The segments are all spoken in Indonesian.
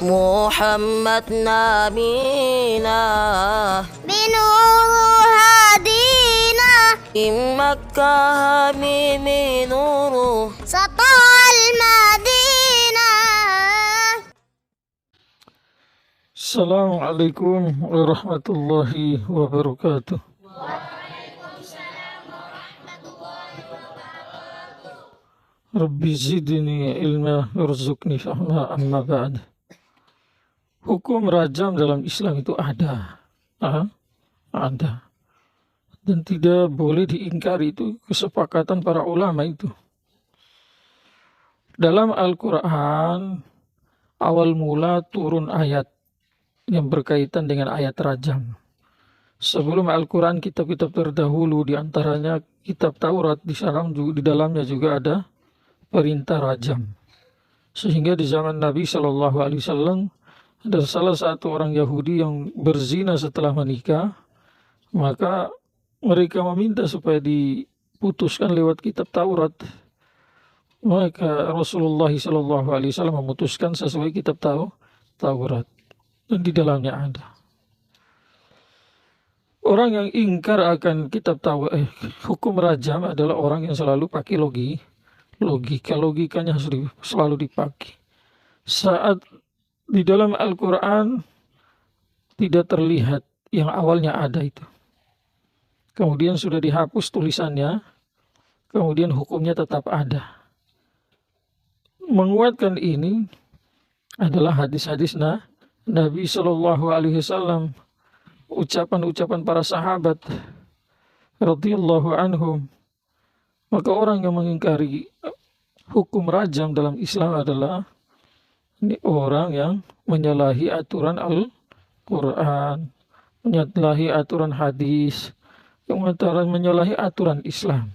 محمد نبينا بنور هدينا من مكة من نور سطع المدينة. Assalamualaikum warahmatullahi wabarakatuh. Rabbi zidni ilma warzuqni fahma amma ba'd. Hukum rajam dalam Islam itu ada. Ada. Dan tidak boleh diingkari, itu kesepakatan para ulama itu. Dalam Al-Quran awal mula turun ayat yang berkaitan dengan ayat rajam. Sebelum Al-Quran, kitab-kitab terdahulu, diantaranya kitab Taurat, di dalamnya juga ada perintah rajam. Sehingga di zaman Nabi SAW ada salah satu orang Yahudi yang berzina setelah menikah, maka mereka meminta supaya diputuskan lewat kitab Taurat. Maka Rasulullah SAW memutuskan sesuai kitab Taurat. Dan di dalamnya ada. Orang yang ingkar akan kitab hukum rajam adalah orang yang selalu pakai logikanya harus selalu dipakai. Saat di dalam Al-Quran tidak terlihat yang awalnya ada itu, kemudian sudah dihapus tulisannya, kemudian hukumnya tetap ada. Menguatkan ini adalah hadis-hadis Nabi SAW, ucapan-ucapan para sahabat radhiyallahu anhum. Maka orang yang mengingkari hukum rajam dalam Islam adalah ini orang yang menyalahi aturan Al-Quran, menyalahi aturan hadis, yang menyalahi aturan Islam.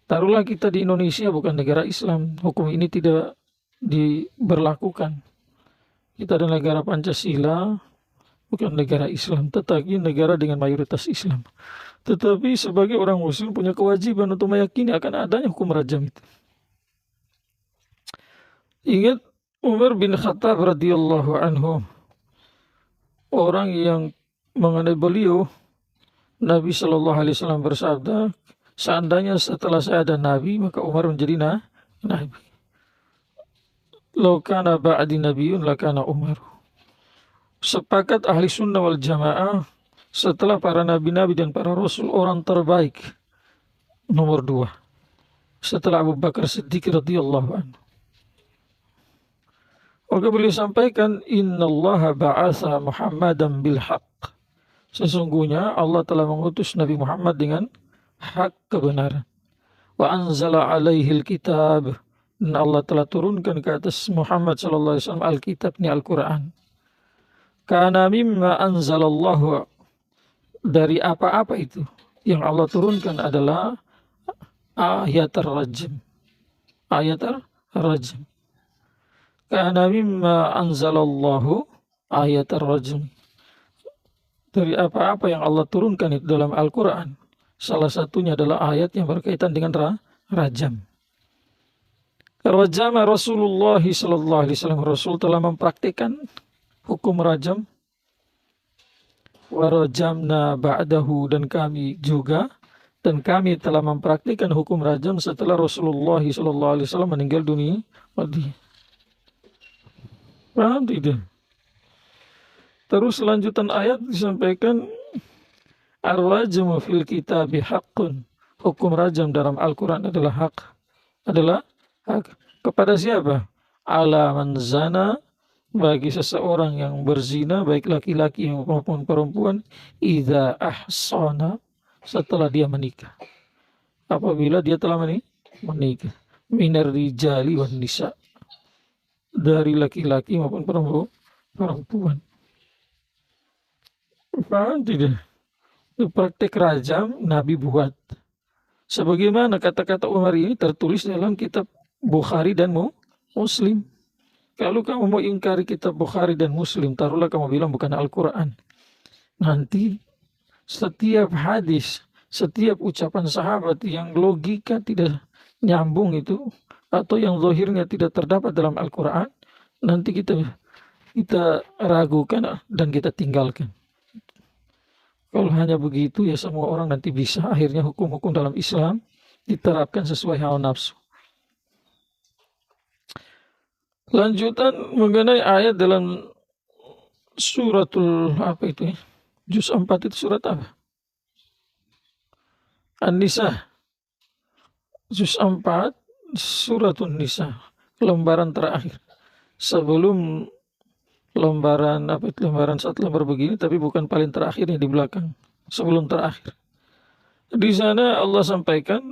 Taruhlah kita di Indonesia bukan negara Islam, hukum ini tidak diberlakukan. Kita adalah negara Pancasila, bukan negara Islam, tetapi negara dengan mayoritas Islam. Tetapi sebagai orang Muslim punya kewajiban untuk meyakini akan adanya hukum rajam itu. Ingat Umar bin Khattab radhiyallahu anhu, orang yang mengenai beliau, Nabi SAW bersabda, seandainya setelah saya ada Nabi, maka Umar menjadi Nabi. Lau kana ba'di nabiyyun lakana Umar. Sepakat ahli sunnah wal jamaah, setelah para nabi-nabi dan para rasul, orang terbaik nomor 2 setelah Abu Bakar Siddiq radhiyallahu anhu. Maka beliau sampaikan, innallaha ba'atha Muhammadan bil haqq. Sesungguhnya Allah telah mengutus Nabi Muhammad dengan hak, kebenaran. Wa anzala alaihil kitab. Dan Allah telah turunkan ke atas Muhammad SAW Alkitab, ini Al-Quran. Kana mimma anzalallahu, dari apa-apa itu yang Allah turunkan adalah ayat ar-rajm. Ayat ar-rajm. Kana mimma anzalallahu ayat ar-rajm. Dari apa-apa yang Allah turunkan itu dalam Al-Quran, salah satunya adalah ayat yang berkaitan dengan rajam. Rajama Rasulullah SAW, Rasul telah mempraktikkan hukum rajam. Wa rajamna ba'dahu, dan kami juga, dan kami telah mempraktikkan hukum rajam setelah Rasulullah SAW meninggal dunia. Paham tidak? Terus lanjutan ayat disampaikan, ar-rajmu fil kitabi haqqun. Hukum rajam dalam Al-Quran adalah hak. Kepada siapa? Ala man zana, bagi seseorang yang berzina, baik laki-laki maupun perempuan, idza ahsana, setelah dia menikah. Apabila dia telah menikah. Minar rijali wan nisa, dari laki-laki maupun perempuan. Paham tidak? Itu praktek rajam Nabi buat. Sebagaimana kata-kata Umar ini tertulis dalam kitab Bukhari dan Muslim. Kalau kamu mau ingkari kitab Bukhari dan Muslim, taruhlah kamu bilang bukan Al-Quran. Nanti setiap hadis, setiap ucapan sahabat yang logika tidak nyambung itu, atau yang zahirnya tidak terdapat dalam Al-Quran, nanti kita kita ragukan dan kita tinggalkan. Kalau hanya begitu ya semua orang nanti bisa akhirnya hukum-hukum dalam Islam diterapkan sesuai hawa nafsu. Lanjutan mengenai ayat dalam suratul apa itu ya? Juz 4 itu surat apa? An-Nisa. Juz 4 suratul Nisa, lembaran terakhir. Sebelum lembaran apa itu, lembaran satu lembar begini, tapi bukan paling terakhir yang di belakang, sebelum terakhir. Di sana Allah sampaikan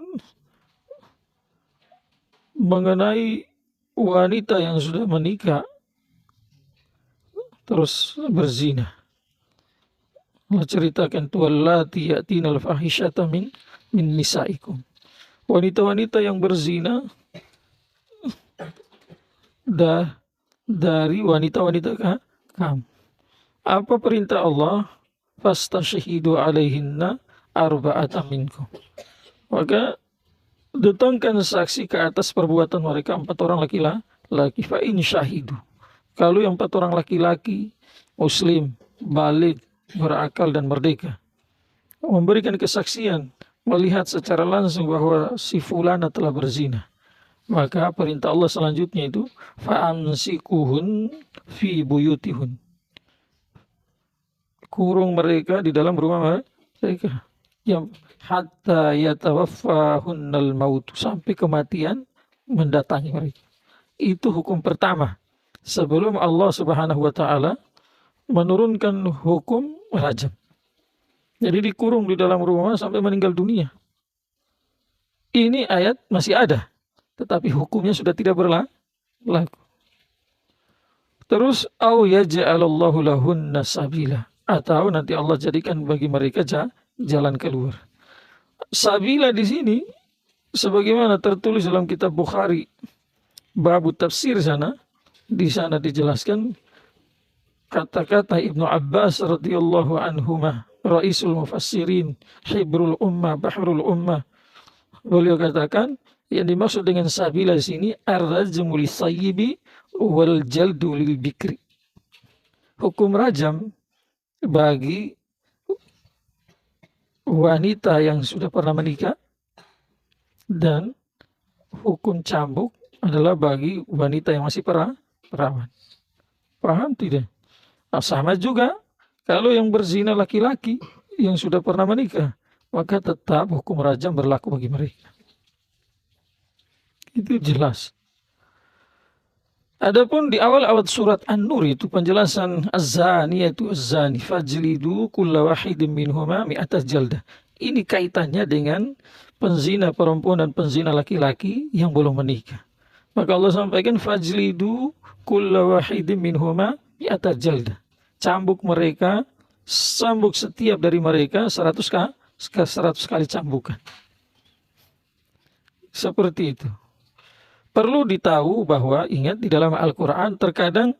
mengenai wanita yang sudah menikah terus berzina. Allah ceritakan wallati yatinal fahisyata min nisaikum. Wanita-wanita yang berzina dari wanita-wanita kamu. Apa perintah Allah? Fastashihidu alaihinna arba'atan minkum. Maka datangkan saksi ke atas perbuatan mereka 4 orang laki-laki. Fa in syahidu. Kalau yang 4 orang laki-laki muslim, baligh, berakal dan merdeka memberikan kesaksian, melihat secara langsung bahwa si fulana telah berzina, maka perintah Allah selanjutnya itu fa'amsikuhun fi buyutihun. Kurung mereka di dalam rumah mereka. Yang hatta yatawaffahunnal maut, sampai kematian mendatangi mereka. Itu hukum pertama sebelum Allah Subhanahu wa taala menurunkan hukum rajam. Jadi dikurung di dalam rumah sampai meninggal dunia. Ini ayat masih ada, tetapi hukumnya sudah tidak berlaku. Terus au yaj'alallahu lahunna sabila, atau nanti Allah jadikan bagi mereka jalan keluar. Sabila di sini sebagaimana tertulis dalam kitab Bukhari bab tafsir sana, di sana dijelaskan kata-kata Ibnu Abbas radhiyallahu anhumah, Raisul Mufassirin, Hibrul Ummah, Bahrul Ummah. Beliau katakan yang dimaksud dengan sabila di sini ar-rajmu lis-sayyibi wal jaldu lil bikri. Hukum rajam bagi wanita yang sudah pernah menikah dan hukum cambuk adalah bagi wanita yang masih perawan. Paham tidak? Nah, sama juga kalau yang berzina laki-laki yang sudah pernah menikah, maka tetap hukum rajam berlaku bagi mereka. Itu jelas. Adapun di awal-awal surat An-Nur itu penjelasan az-zani yaitu az-zani fajlidu kulla wahidin minhuma mi'ata jaldah. Ini kaitannya dengan penzina perempuan dan penzina laki-laki yang belum menikah. Maka Allah sampaikan fajlidu kulla wahidin minhuma mi'ata jaldah. Cambuk mereka, cambuk setiap dari mereka 100 kali cambukan. Seperti itu. Perlu ditahu bahwa ingat di dalam Al-Quran terkadang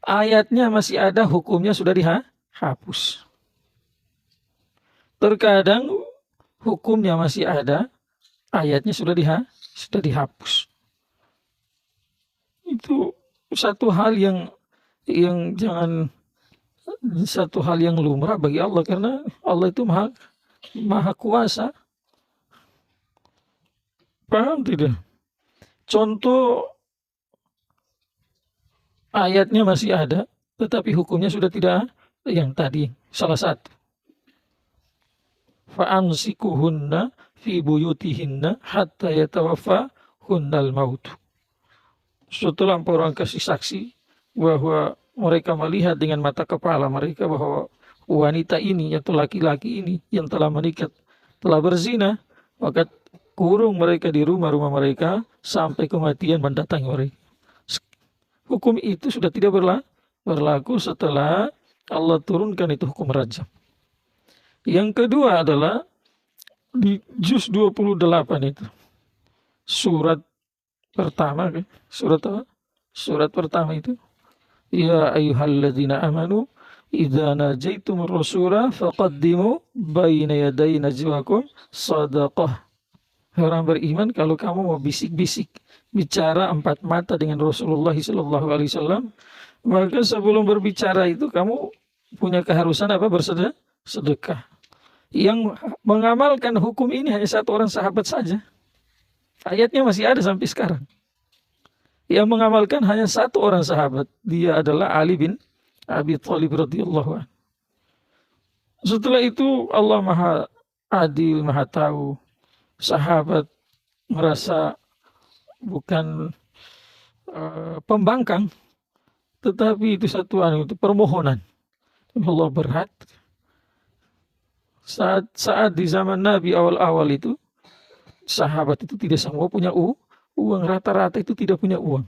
ayatnya masih ada, hukumnya sudah dihapus. Terkadang hukumnya masih ada, ayatnya sudah dihapus. Itu satu hal yang jangan, satu hal yang lumrah bagi Allah, karena Allah itu maha kuasa. Paham tidak? Contoh ayatnya masih ada, tetapi hukumnya sudah tidak. Yang tadi salah satu, fa'amsikuhunna fi buyutihinna hatta yatawaffahunnal maut. Setelah orang kasih saksi bahwa mereka melihat dengan mata kepala mereka bahwa wanita ini atau laki-laki ini yang telah menikah telah berzina, maka kurung mereka di rumah-rumah mereka sampai kematian mendatangi mereka. Hukum itu sudah tidak berlaku setelah Allah turunkan itu hukum rajam. Yang kedua adalah di juz 28 itu. Surat pertama, surat apa? Surat pertama itu. Ya ayyuhalladzina amanu idza najaitumur rasula faqaddimu baina yaday najwakum shadaqah. Orang beriman, kalau kamu mau bisik-bisik bicara 4 mata dengan Rasulullah SAW, Maka sebelum berbicara itu kamu punya keharusan apa? Bersedekah. Yang mengamalkan hukum ini hanya satu orang sahabat saja. Ayatnya masih ada sampai sekarang. Yang mengamalkan hanya satu orang sahabat. Dia adalah Ali bin Abi Thalib radhiyallahu anhu. Setelah itu Allah Maha Adil, Maha Tahu. Sahabat merasa bukan pembangkang, tetapi itu satu itu permohonan. Allah berat. Saat di zaman Nabi awal-awal itu, sahabat itu tidak semua punya uang, rata-rata itu tidak punya uang.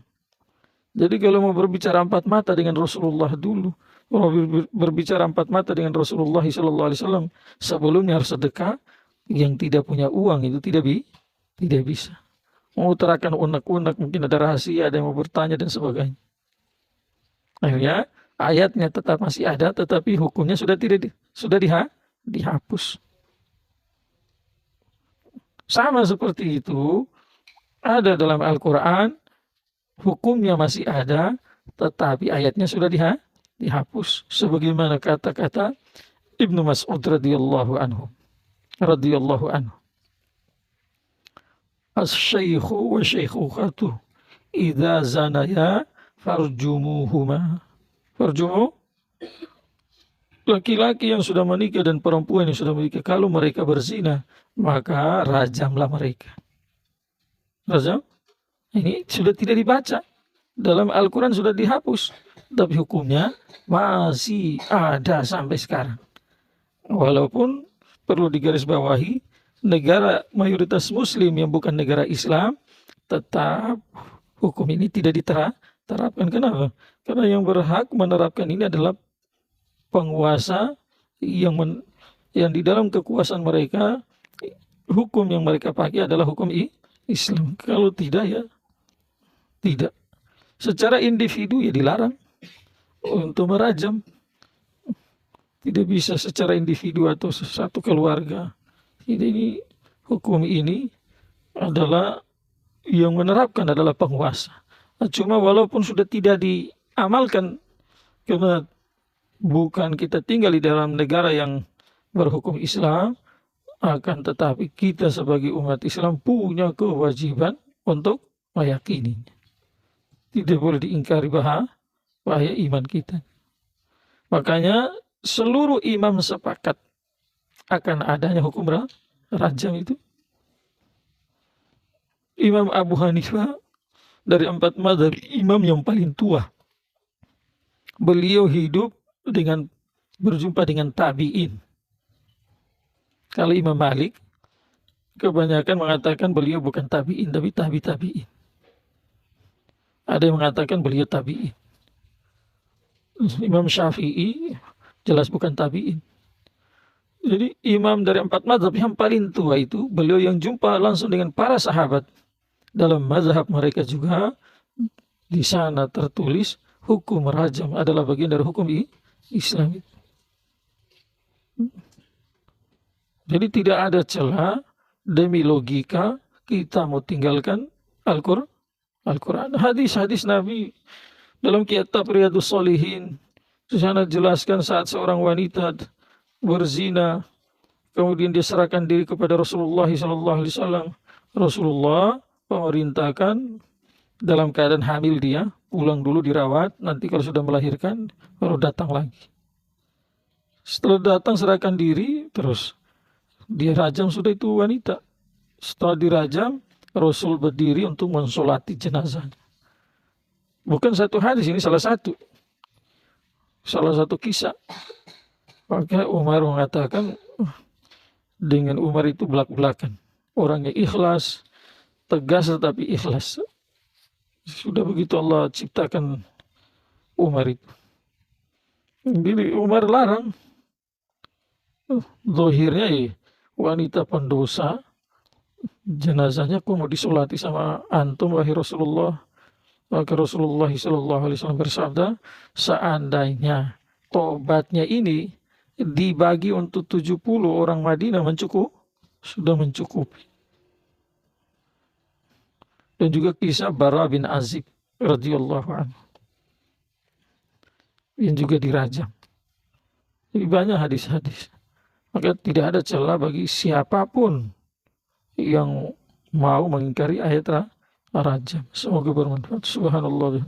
Jadi kalau mau berbicara empat mata dengan Rasulullah dulu, mau berbicara empat mata dengan Rasulullah SAW, sebelumnya harus sedekah. Yang tidak punya uang itu tidak bisa. Mau utarakan unek-unek, mungkin ada rahasia, ada yang mau bertanya dan sebagainya. Akhirnya ayatnya tetap masih ada, tetapi hukumnya sudah dihapus. Sama seperti itu, ada dalam Al-Quran, hukumnya masih ada, tetapi ayatnya sudah dihapus. Sebagaimana kata-kata Ibnu Mas'ud radhiyallahu anhu. As-syaikhu wa syaikhukatu idza zanaya farjumuhuma. Farjumu, laki-laki yang sudah menikah dan perempuan yang sudah menikah, kalau mereka berzina, maka rajamlah mereka. Rajam ini sudah tidak dibaca. Dalam Al-Quran sudah dihapus, tapi hukumnya masih ada sampai sekarang. Walaupun perlu digarisbawahi, negara mayoritas Muslim yang bukan negara Islam, tetap hukum ini tidak diterapkan. Kenapa? Karena yang berhak menerapkan ini adalah penguasa yang di dalam kekuasaan mereka, hukum yang mereka pakai adalah hukum Islam. Kalau tidak, ya tidak. Secara individu ya dilarang untuk merajam. Tidak bisa secara individu atau satu keluarga. Ini hukum ini adalah yang menerapkan adalah penguasa. Cuma walaupun sudah tidak diamalkan, karena bukan kita tinggal di dalam negara yang berhukum Islam, akan tetapi kita sebagai umat Islam punya kewajiban untuk meyakini. Tidak boleh diingkari bahaya iman kita. Makanya seluruh imam sepakat akan adanya hukum rajam itu. Imam Abu Hanifah dari 4 mazhab imam yang paling tua. Beliau hidup berjumpa dengan tabi'in. Kalau Imam Malik kebanyakan mengatakan beliau bukan tabi'in, tapi tabi'in. Ada yang mengatakan beliau tabi'in. Imam Syafi'i jelas bukan tabi'in. Jadi imam dari 4 mazhab yang paling tua itu, beliau yang jumpa langsung dengan para sahabat. Dalam mazhab mereka juga, di sana tertulis hukum rajam adalah bagian dari hukum Islam. Jadi tidak ada celah demi logika kita mau tinggalkan Al-Quran. Hadis-hadis Nabi dalam kitab Riyadhus Shalihin, di sana jelaskan saat seorang wanita berzina, kemudian dia serahkan diri kepada Rasulullah SAW. Rasulullah memerintahkan dalam keadaan hamil dia pulang dulu dirawat, nanti kalau sudah melahirkan baru datang lagi. Setelah datang serahkan diri, terus dia rajam sudah itu wanita. Setelah dirajam, Rasul berdiri untuk mensolati jenazah. Bukan satu hadis, ini salah satu kisah. Maka Umar mengatakan, dengan Umar itu belak-belakan. Orangnya ikhlas, tegas tetapi ikhlas. Sudah begitu Allah ciptakan Umar itu. Jadi Umar larang. Zahirnya wanita pendosa, jenazahnya kok mau disolati sama antum wahai Rasulullah. Maka Rasulullah SAW bersabda, seandainya tobatnya ini dibagi untuk 70 orang Madinah sudah mencukupi. Dan juga kisah Bara bin Azib radhiyallahu anhu. yang juga dirajam. Jadi banyak hadis-hadis. Maka tidak ada celah bagi siapapun yang mau mengingkari ayat rajam. Semoga bermanfaat. Subhanallah.